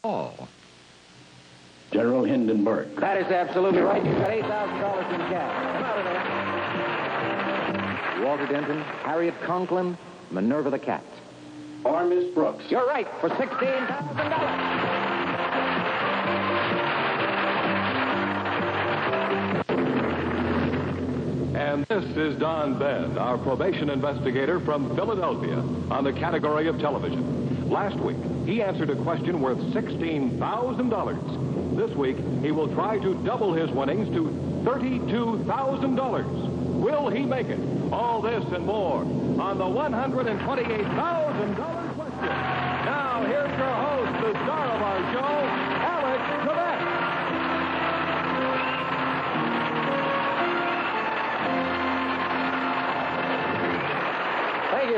all. General Hindenburg. That is absolutely right. You've got $8,000 in cash. Come out of there. Walter Denton, Harriet Conklin, Minerva the Cat. Or Miss Brooks. You're right, for $16,000. And this is Don Benn, our probation investigator from Philadelphia, on the category of television. Last week, he answered a question worth $16,000. This week, he will try to double his winnings to $32,000. Will he make it? All this and more on the $128,000 question. Now, here's your host, the star of our show, Alex Trebek.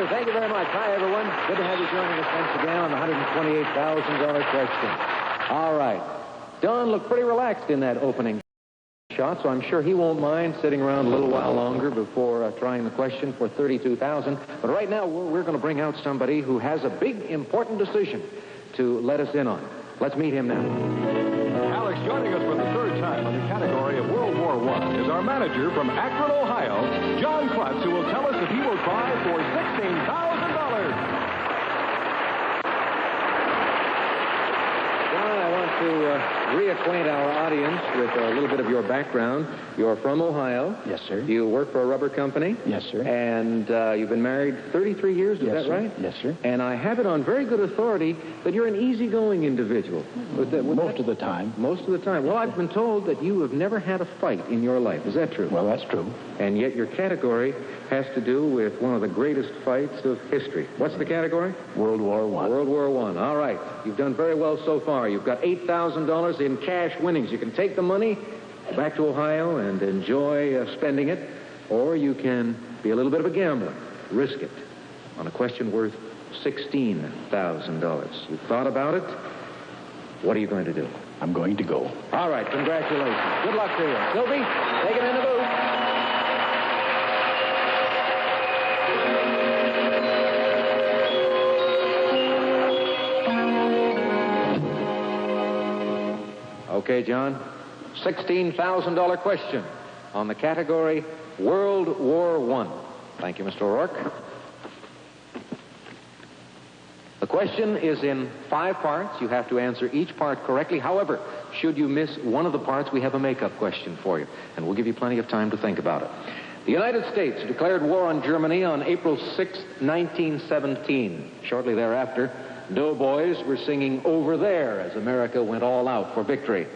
Thank you very much. Hi, everyone. Good to have you joining us once again on the $128,000 question. All right. Don looked pretty relaxed in that opening shot, so I'm sure he won't mind sitting around a little while longer before trying the question for $32,000. But right now, we're going to bring out somebody who has a big, important decision to let us in on. Let's meet him now. Alex, joining us for the third time in the category of World War I is our manager from Akron, Ohio, John Krutz, who will tell us if he will try for $16,000. John, I want to reacquaint our audience with a little bit of your background. You're from Ohio. Yes, sir. You work for a rubber company. Yes, sir. And you've been married 33 years, is that right? Yes, sir. And I have it on very good authority that you're an easygoing individual. Most of the time. Most of the time. Well, I've been told that you have never had a fight in your life. Is that true? Well, that's true. And yet your category has to do with one of the greatest fights of history. What's the category? World War I. World War I. All right. You've done very well so far. You've got $8,000 in cash winnings. You can take the money back to Ohio and enjoy spending it, or you can be a little bit of a gambler. Risk it on a question worth $16,000. You've thought about it. What are you going to do? I'm going to go. All right. Congratulations. Good luck to you. Sylvie, take it in the booth. Okay, John. $16,000 question on the category World War I. Thank you, Mr. O'Rourke. The question is in 5 parts. You have to answer each part correctly. However, should you miss one of the parts, we have a make-up question for you, and we'll give you plenty of time to think about it. The United States declared war on Germany on April 6, 1917. Shortly thereafter, doughboys were singing Over There as America went all out for victory.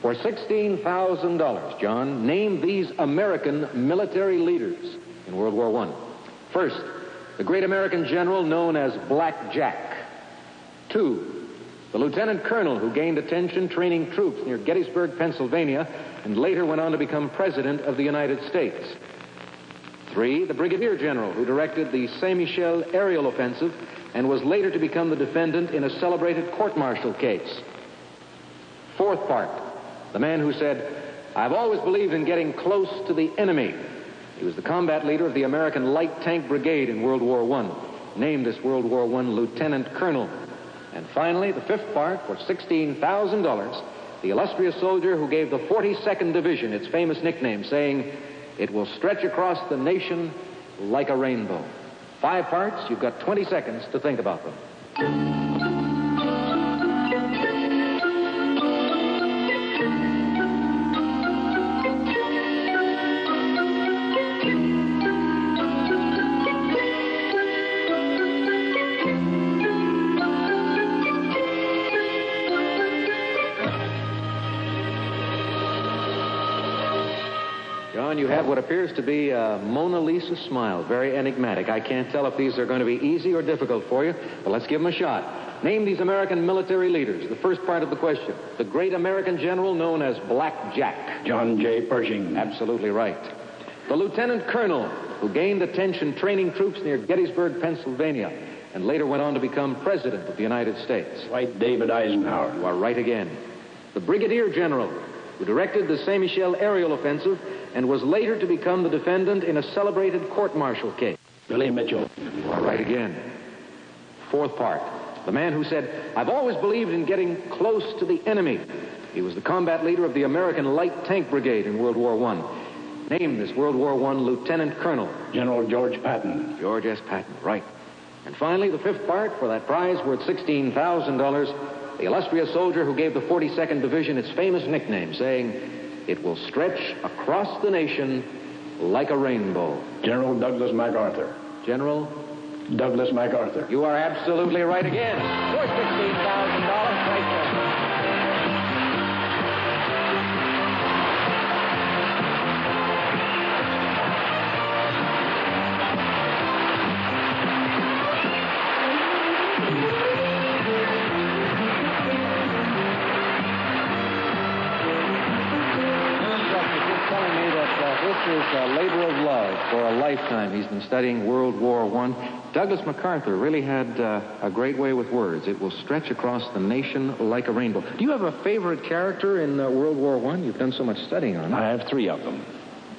For $16,000, John, name these American military leaders in World War I. First, the great American general known as Black Jack. 2, the lieutenant colonel who gained attention training troops near Gettysburg, Pennsylvania, and later went on to become president of the United States. 3, the brigadier general who directed the Saint-Michel aerial offensive and was later to become the defendant in a celebrated court-martial case. 4th part, the man who said, "I've always believed in getting close to the enemy." He was the combat leader of the American Light Tank Brigade in World War I, named as World War I lieutenant colonel. And finally, the 5th part, for $16,000, the illustrious soldier who gave the 42nd Division its famous nickname, saying, "It will stretch across the nation like a rainbow." 5 parts, you've got 20 seconds to think about them. John, you have what appears to be a Mona Lisa smile, very enigmatic. I can't tell if these are going to be easy or difficult for you, but let's give them a shot. Name these American military leaders. The first part of the question. The great American general known as Black Jack. John J. Pershing. Absolutely right. The lieutenant colonel who gained attention training troops near Gettysburg, Pennsylvania, and later went on to become president of the United States. Dwight David Eisenhower. You are right again. The brigadier general who directed the Saint-Michel aerial offensive and was later to become the defendant in a celebrated court-martial case. Billy Mitchell. You are right again. 4th part. The man who said, "I've always believed in getting close to the enemy." He was the combat leader of the American Light Tank Brigade in World War I. Named this World War I Lieutenant Colonel. General George Patton. George S. Patton, right. And finally, the fifth part for that prize worth $16,000, the illustrious soldier who gave the 42nd Division its famous nickname, saying, "It will stretch across the nation like a rainbow." General Douglas MacArthur. General Douglas MacArthur. You are absolutely right again. For $16,000 right there. This is a labor of love for a lifetime. He's been studying World War I. Douglas MacArthur really had a great way with words. It will stretch across the nation like a rainbow. Do you have a favorite character in World War I? You've done so much studying on it. I have three of them.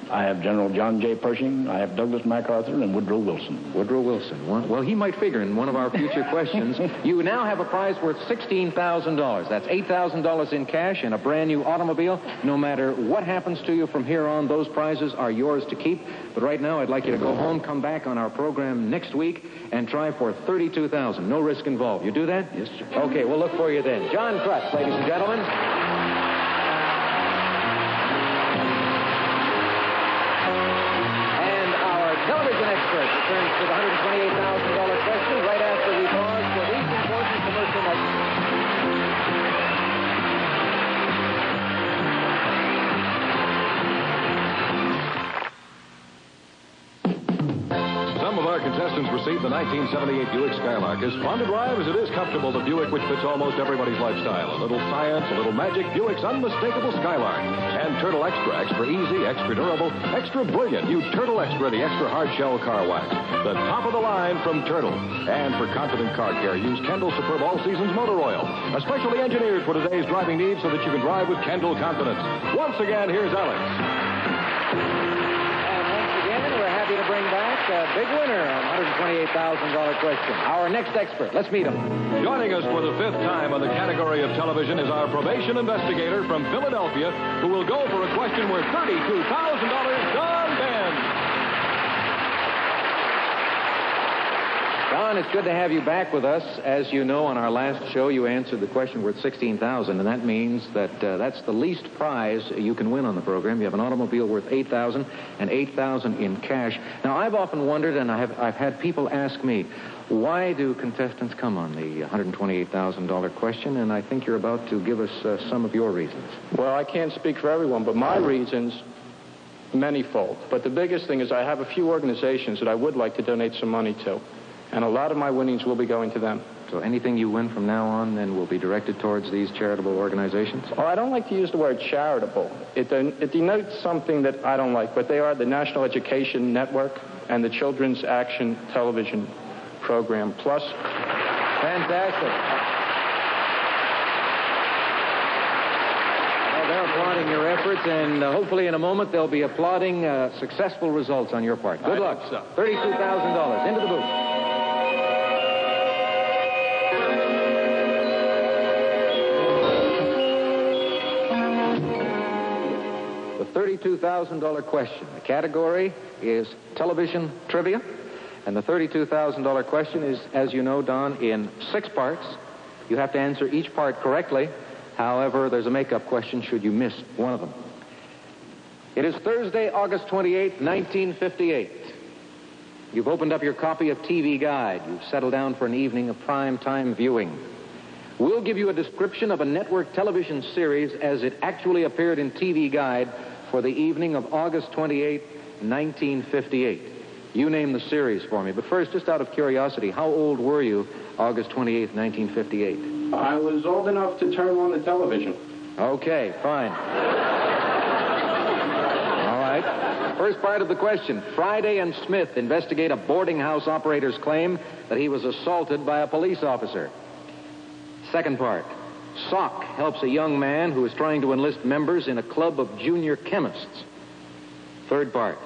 I have General John J. Pershing, I have Douglas MacArthur, and Woodrow Wilson. Woodrow Wilson. Well, he might figure in one of our future questions. You now have a prize worth $16,000. That's $8,000 in cash and a brand new automobile. No matter what happens to you from here on, those prizes are yours to keep. But right now, I'd like you to go home, come back on our program next week, and try for $32,000. No risk involved. You do that? Yes, sir. Okay, we'll look for you then. John Krutz, ladies and gentlemen. Returns to the $128,000 question right after we pause for these important commercial messages. Some of our contestants received the 1978 Buick Skylark. As fun to drive as it is comfortable, the Buick which fits almost everybody's lifestyle. A little science, a little magic, Buick's unmistakable Skylark. And Turtle Extra, extra easy, extra durable, extra brilliant. New Turtle Extra, the extra hard shell car wax. The top of the line from Turtle. And for confident car care, use Kendall Superb All Seasons Motor Oil. Especially engineered for today's driving needs so that you can drive with Kendall confidence. Once again, here's Alex. Happy to bring back a big winner on $128,000 question. Our next expert. Let's meet him. Joining us for the fifth time on the category of television is our probation investigator from Philadelphia, who will go for a question worth $32,000, John Benn. John, it's good to have you back with us. As you know, on our last show, you answered the question worth $16,000, and that means that that's the least prize you can win on the program. You have an automobile worth $8,000 and $8,000 in cash. Now, I've often wondered, and I've had people ask me, why do contestants come on the $128,000 question? And I think you're about to give us some of your reasons. Well, I can't speak for everyone, but my reasons, manyfold. But the biggest thing is I have a few organizations that I would like to donate some money to. And a lot of my winnings will be going to them. So anything you win from now on then will be directed towards these charitable organizations? Well, I don't like to use the word charitable. It denotes something that I don't like, but they are the National Education Network and the Children's Action Television Program Plus. Fantastic. Well, they're applauding your efforts, and hopefully in a moment they'll be applauding successful results on your part. Good luck. So. $32,000 into the booth. $32,000 question. The category is television trivia, and the $32,000 question is, as you know, Don, in 6 parts. You have to answer each part correctly. However, there's a make-up question should you miss one of them. It is Thursday, August 28, 1958. You've opened up your copy of TV Guide. You've settled down for an evening of prime-time viewing. We'll give you a description of a network television series as it actually appeared in TV Guide for the evening of August 28, 1958. You name the series for me. But first, just out of curiosity, how old were you August 28, 1958? I was old enough to turn on the television. Okay, fine. All right. First part of the question. Friday and Smith investigate a boarding house operator's claim that he was assaulted by a police officer. Second part. Sock helps a young man who is trying to enlist members in a club of junior chemists. Third part.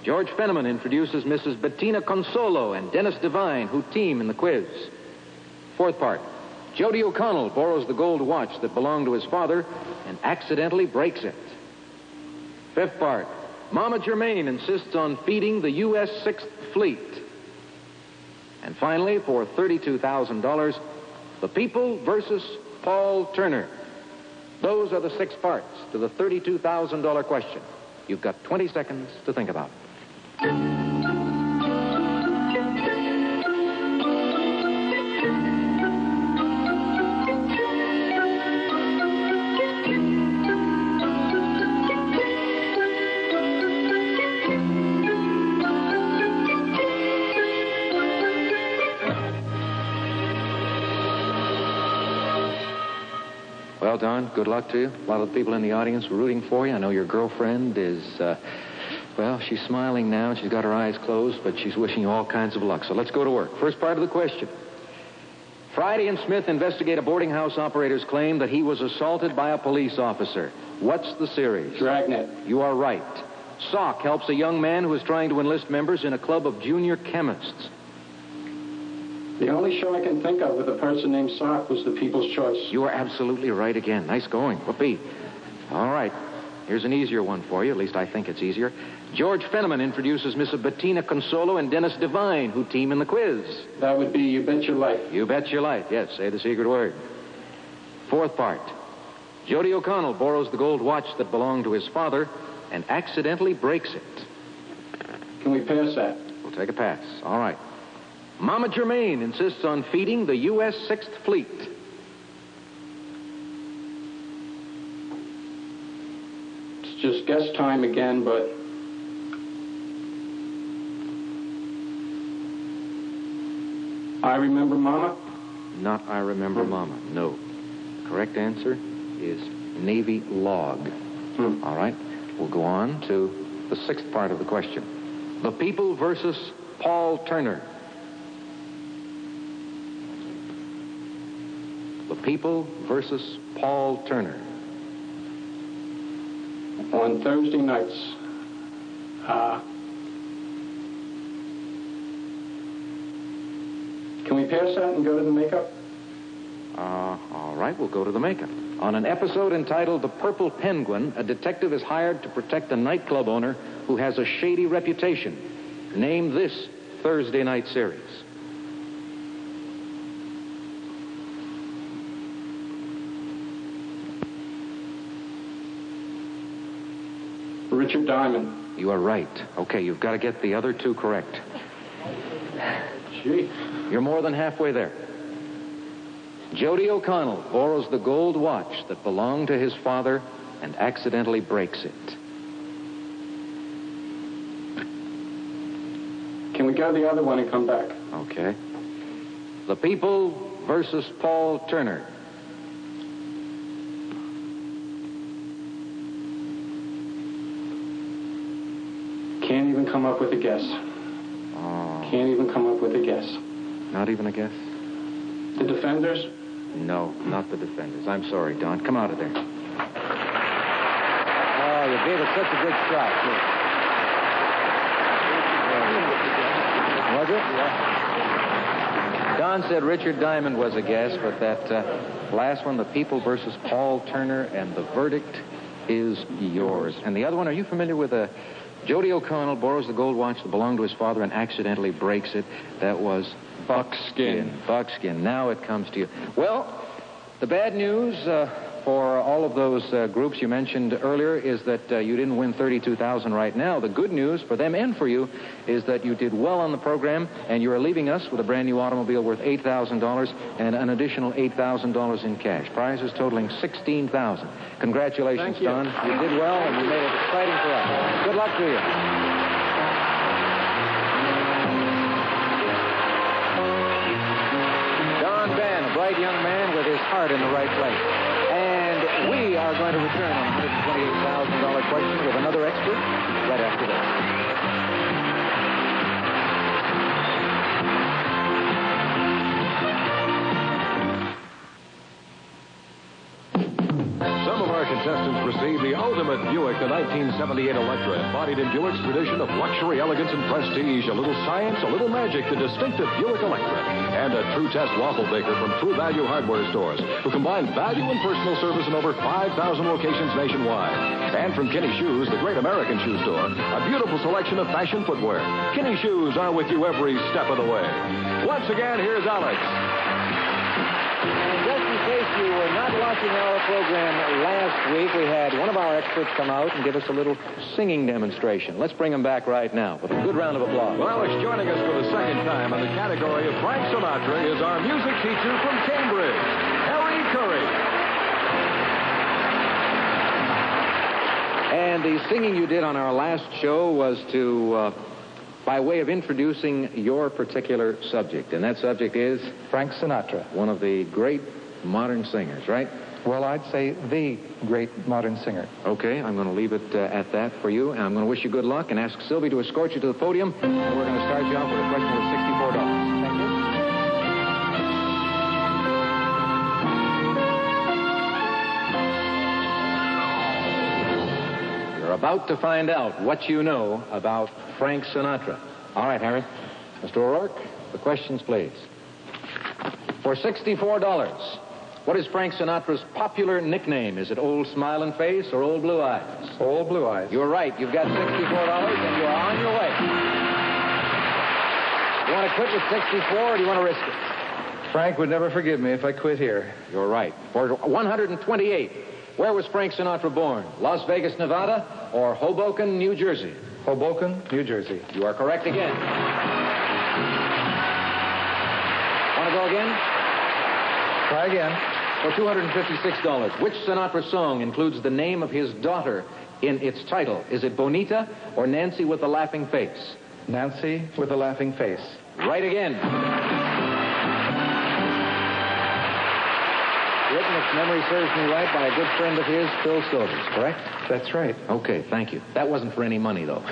George Fenneman introduces Mrs. Bettina Consolo and Dennis Devine, who team in the quiz. Fourth part. Jody O'Connell borrows the gold watch that belonged to his father and accidentally breaks it. Fifth part. Mama Germain insists on feeding the U.S. Sixth Fleet. And finally, for $32,000, The People versus Paul Turner. Those are the 6 parts to the $32,000 question. You've got 20 seconds to think about it. Well, Don, good luck to you. A lot of the people in the audience were rooting for you. I know your girlfriend is, well, she's smiling now, and she's got her eyes closed, but she's wishing you all kinds of luck. So let's go to work. First part of the question. Friday and Smith investigate a boarding house operator's claim that he was assaulted by a police officer. What's the series? Dragnet. You are right. Sock helps a young man who is trying to enlist members in a club of junior chemists. The only show I can think of with a person named Sock was The People's Choice. You are absolutely right again. Nice going. Whoopee. All right. Here's an easier one for you. At least I think it's easier. George Fenneman introduces Miss Bettina Consolo and Dennis Devine, who team in the quiz. That would be You Bet Your Life. You Bet Your Life. Yes, say the secret word. Fourth part. Jody O'Connell borrows the gold watch that belonged to his father and accidentally breaks it. Can we pass that? We'll take a pass. All right. Mama Germain insists on feeding the U.S. Sixth Fleet. It's just guess time again, but... I Remember Mama? Not I Remember Mama, no. The correct answer is Navy Log. All right. We'll go on to the 6th part of the question. The People versus Paul Turner. The People versus Paul Turner. On Thursday nights. Can we pass that and go to the makeup? All right, we'll go to the makeup. On an episode entitled The Purple Penguin, a detective is hired to protect a nightclub owner who has a shady reputation. Name this Thursday night series. Richard Diamond. You are right. Okay, you've got to get the other 2 correct. Gee. You're more than halfway there. Jody O'Connell borrows the gold watch that belonged to his father and accidentally breaks it. Can we go to the other one and come back? Okay. The People versus Paul Turner. Can't even come up with a guess. Oh. Can't even come up with a guess. Not even a guess? The Defenders? No, not the Defenders. I'm sorry, Don. Come out of there. Oh, you gave it such a good shot, too. Was it? Yeah. Don said Richard Diamond was a guess, but that last one, The People versus Paul Turner, and the verdict is yours. And the other one, are you familiar with Jody O'Connell borrows the gold watch that belonged to his father and accidentally breaks it? That was Buckskin. Buckskin. Now it comes to you. Well, the bad news for all of those groups you mentioned earlier is that you didn't win $32,000 right now. The good news for them and for you is that you did well on the program, and you are leaving us with a brand new automobile worth $8,000 and an additional $8,000 in cash. Prizes totaling $16,000. Congratulations, Thank you. Don. You did well, and you made it exciting for us. Good luck to you. John Benn, a bright young man with his heart in the right place. And we are going to return on the $128,000 question with another expert right after this. Some of our contestants received the ultimate Buick, the 1978 Electra, embodied in Buick's tradition of luxury, elegance, and prestige. A little science, a little magic, the distinctive Buick Electra. And a True Test waffle baker from True Value Hardware Stores, who combine value and personal service in over 5,000 locations nationwide. And from Kinney Shoes, the great American shoe store, a beautiful selection of fashion footwear. Kinney Shoes are with you every step of the way. Once again, here's Alex. And just in case you were not watching our program last week, we had one of our experts come out and give us a little singing demonstration. Let's bring him back right now with a good round of applause. Well, Alex, joining us for the second time in the category of Frank Sinatra is our music teacher from Cambridge, Harry Curry. And the singing you did on our last show was by way of introducing your particular subject. And that subject is? Frank Sinatra. One of the great modern singers, right? Well, I'd say the great modern singer. Okay, I'm going to leave it at that for you, and I'm going to wish you good luck and ask Sylvie to escort you to the podium. And we're going to start you off with a question worth $64. Thank you. You're about to find out what you know about Frank Sinatra. All right, Harry. Mr. O'Rourke, the questions, please. For $64, what is Frank Sinatra's popular nickname? Is it Old Smilin' Face or Old Blue Eyes? Old Blue Eyes. You're right. You've got $64 and you're on your way. You want to quit with 64 or do you want to risk it? Frank would never forgive me if I quit here. You're right. For 128, where was Frank Sinatra born? Las Vegas, Nevada, or Hoboken, New Jersey? Hoboken, New Jersey. You are correct again. Want to go again? Try again. For $256, which Sinatra song includes the name of his daughter in its title? Is it Bonita or Nancy with a Laughing Face? Nancy with a Laughing Face. Right again. Written, if memory serves me right, by a good friend of his, Phil Silvers, correct? That's right. Okay, thank you. That wasn't for any money, though.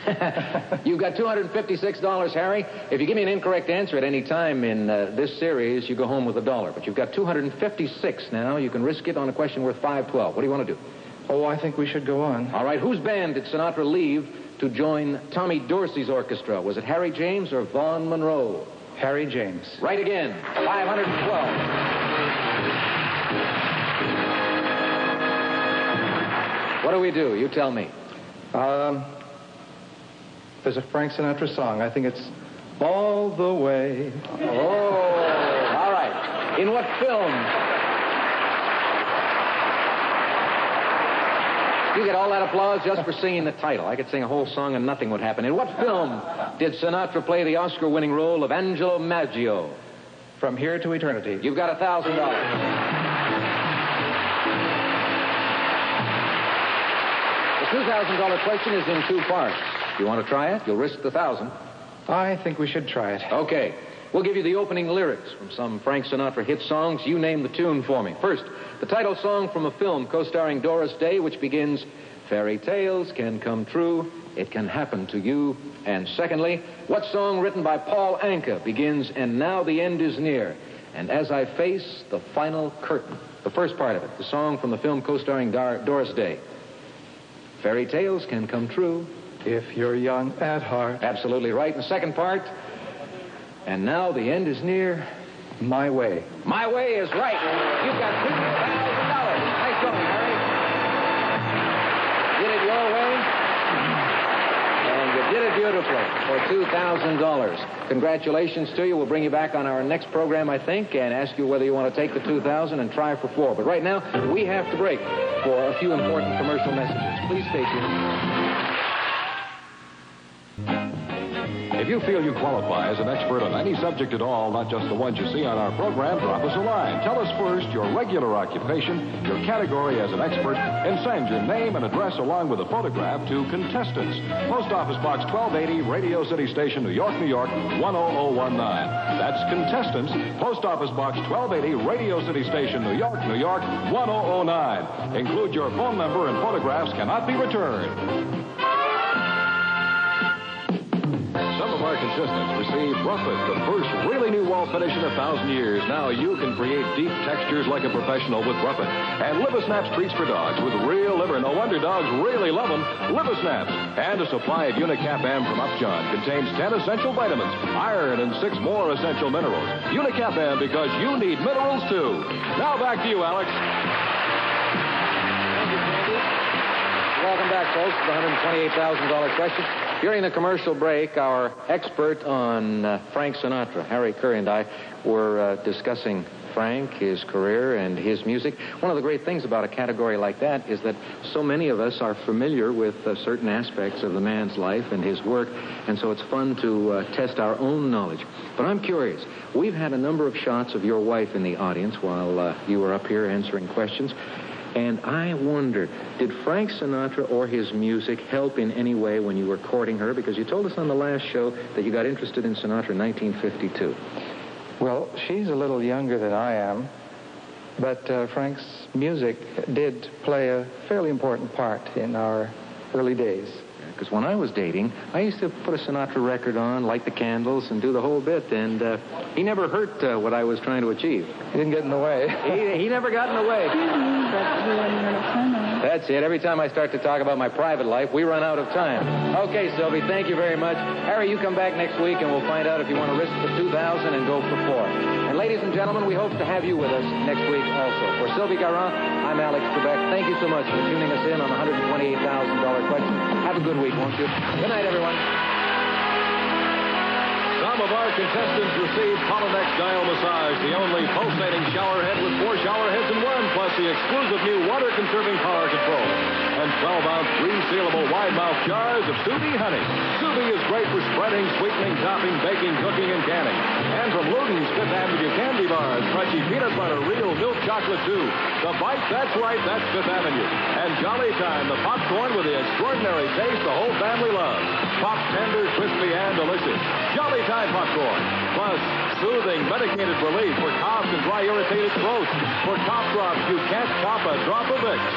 You've got $256, Harry. If you give me an incorrect answer at any time in this series, you go home with $1. But you've got $256 now. You can risk it on a question worth $512. What do you want to do? Oh, I think we should go on. All right, whose band did Sinatra leave to join Tommy Dorsey's orchestra? Was it Harry James or Vaughn Monroe? Harry James. Right again. $512. What do we do? You tell me. There's a Frank Sinatra song. I think it's All the Way. Oh, all right. In what film? You get all that applause just for singing the title. I could sing a whole song and nothing would happen. In what film did Sinatra play the Oscar-winning role of Angelo Maggio? From Here to Eternity. You've got $1,000. The $2,000 question is in two parts. You want to try it? You'll risk the $1,000. I think we should try it. Okay. We'll give you the opening lyrics from some Frank Sinatra hit songs. You name the tune for me. First, the title song from a film co-starring Doris Day, which begins, "Fairy tales can come true, it can happen to you." And secondly, what song written by Paul Anka begins, "And now the end is near, and as I face the final curtain"? The first part of it, the song from the film co-starring Doris Day. Fairy tales can come true. If you're young at heart. Absolutely right. And the second part, and now the end is near. My Way. My Way is right. You've got $2,000. Nice going, Harry. Did it your way, and you did it beautifully for $2,000. Congratulations to you. We'll bring you back on our next program, I think, and ask you whether you want to take the $2,000 and try for $4. But right now, we have to break for a few important commercial messages. Please stay tuned. If you feel you qualify as an expert on any subject at all, not just the ones you see on our program, drop us a line. Tell us first your regular occupation, your category as an expert, and send your name and address along with a photograph to Contestants, Post Office Box 1280, Radio City Station, New York, New York, 10019. That's Contestants, Post Office Box 1280, Radio City Station, New York, New York, 1009. Include your phone number and photographs cannot be returned. Some of our Assistants received Rough It, the first really new wall finish in 1,000 years. Now you can create deep textures like a professional with Rough It. And Liver Snaps treats for dogs with real liver. No wonder dogs really love them. Liver Snaps. And a supply of Unicap M from Upjohn contains 10 essential vitamins, iron, and 6 more essential minerals. Unicap M, because you need minerals too. Now back to you, Alex. Welcome back, folks, to the $128,000 question. During the commercial break, our expert on Frank Sinatra, Harry Curry, and I were discussing Frank, his career, and his music. One of the great things about a category like that is that so many of us are familiar with certain aspects of the man's life and his work, and so it's fun to test our own knowledge. But I'm curious. We've had a number of shots of your wife in the audience while you were up here answering questions. And I wonder, did Frank Sinatra or his music help in any way when you were courting her? Because you told us on the last show that you got interested in Sinatra in 1952. Well, she's a little younger than I am, but Frank's music did play a fairly important part in our early days. Because when I was dating, I used to put a Sinatra record on, light the candles, and do the whole bit, and he never hurt what I was trying to achieve. He didn't get in the way. He never got in the way. That's it. Every time I start to talk about my private life, we run out of time. Okay, Sylvie, thank you very much. Harry, you come back next week, and we'll find out if you want to risk the $2,000 and go for $4. And ladies and gentlemen, we hope to have you with us next week also. For Sylvie Garant, I'm Alex Trebek. Thank you so much for tuning us in on the $128,000 question. Have a good week, won't you? Good night, everyone. Some of our contestants received Polonex Dial Massage, the only pulsating shower head with 4 shower heads in one, plus the exclusive new water-conserving power control. And 12-ounce resealable wide-mouth jars of Sous Vide honey. Sous Vide is great for spreading, sweetening, topping, baking, cooking, and canning. And from Luden's Fifth Avenue candy bars, crunchy peanut butter, real milk chocolate too. The bite, that's right, that's Fifth Avenue. And Jolly Time, the popcorn with the extraordinary taste the whole family loves. Pop tender, crispy, and delicious. Jolly Time popcorn. Plus, soothing, medicated relief for coughs and dry, irritated throats. For cough drops, you can't top a drop of Vicks.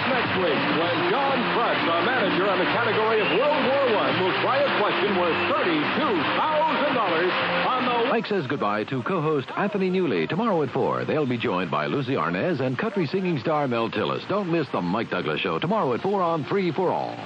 Next week, when John Krutz, our manager on the category of World War I, will try a question worth $32,000 on the... Mike says goodbye to co-host Anthony Newley tomorrow at 4. They'll be joined by Lucy Arnaz and country singing star Mel Tillis. Don't miss the Mike Douglas Show tomorrow at 4 on 3 for All.